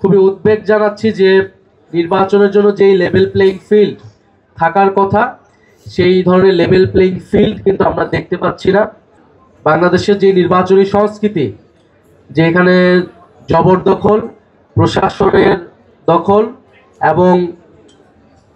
খুবই উদ্বেগ জানাচ্ছি যে নির্বাচনের জন্য যেই লেভেল প্লেইং ফিল্ড থাকার কথা সেই ধরনের লেভেল প্লেইং ফিল্ড কিন্তু আমরা দেখতে পাচ্ছি না। বাংলাদেশের যে নির্বাচনী সংস্কৃতি, যে এখানে জবরদখল, প্রশাসনের দখল এবং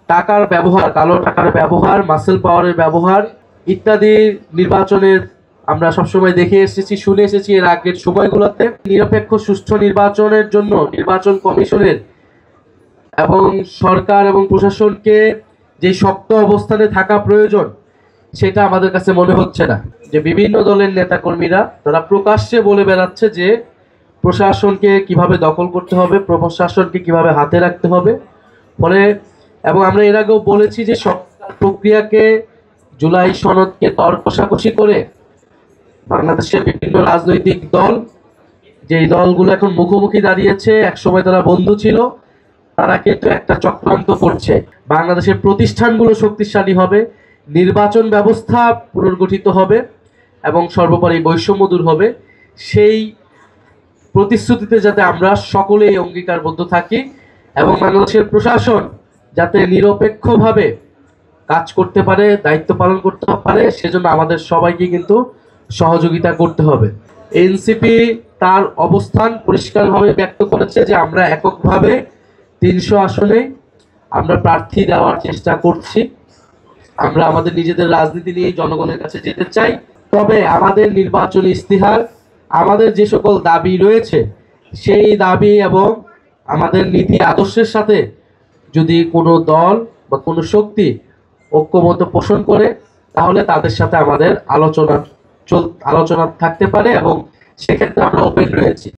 টাকার ব্যবহার, কালো টাকার ব্যবহার, মাসেল পাওয়ারের ব্যবহার ইত্যাদি নির্বাচনের আমরা সবসময় দেখে এসেছি, শুনে এসেছি এর আগের সময়গুলোতে। নিরপেক্ষ সুষ্ঠু নির্বাচনের জন্য নির্বাচন কমিশনের এবং সরকার এবং প্রশাসনকে যে শক্ত অবস্থানে থাকা প্রয়োজন সেটা আমাদের কাছে মনে হচ্ছে না। যে বিভিন্ন দলের নেতাকর্মীরা তারা প্রকাশ্যে বলে বেড়াচ্ছে যে প্রশাসনকে কিভাবে দখল করতে হবে, প্রশাসনকে কিভাবে হাতে রাখতে হবে। ফলে এবং আমরা এর আগেও বলেছি যে সংস্কার প্রক্রিয়াকে, জুলাই সনদকে কষাকষি করে বাংলাদেশের বিভিন্ন রাজনৈতিক দল, যেই দলগুলো এখন মুখোমুখি দাঁড়িয়েছে, একসময় তারা বন্ধু ছিল, তারা কিন্তু একটা চক্রান্ত করছে। বাংলাদেশের প্রতিষ্ঠানগুলো শক্তিশালী হবে, নির্বাচন ব্যবস্থা পুনর্গঠিত হবে এবং সর্বোপরি বৈষম্য দূর হবে। সেই প্রতিশ্রুতিতে যাতে আমরা সকলেই অঙ্গীকারবদ্ধ থাকি এবং বাংলাদেশের প্রশাসন যাতে নিরপেক্ষভাবে কাজ করতে পারে, দায়িত্ব পালন করতে পারে, সেজন্য আমাদের সবাইকে কিন্তু সহযোগিতা করতে হবে। এনসিপি তার অবস্থান পরিষ্কারভাবে ব্যক্ত করেছে যে আমরা এককভাবে 300 আসনে আমরা প্রার্থী দেওয়ার চেষ্টা করছি। আমরা আমাদের নিজেদের রাজনীতি নিয়ে জনগণের কাছে যেতে চাই। তবে আমাদের নির্বাচনী ইস্তিহার, আমাদের যে সকল দাবি রয়েছে সেই দাবি এবং আমাদের নীতি আদর্শের সাথে যদি কোনো দল বা কোনো শক্তি ঐক্যমত্য পোষণ করে তাহলে তাদের সাথে আমাদের আলোচনা থাকতে পারে এবং সেক্ষেত্রে আমরা ওপেন রয়েছি।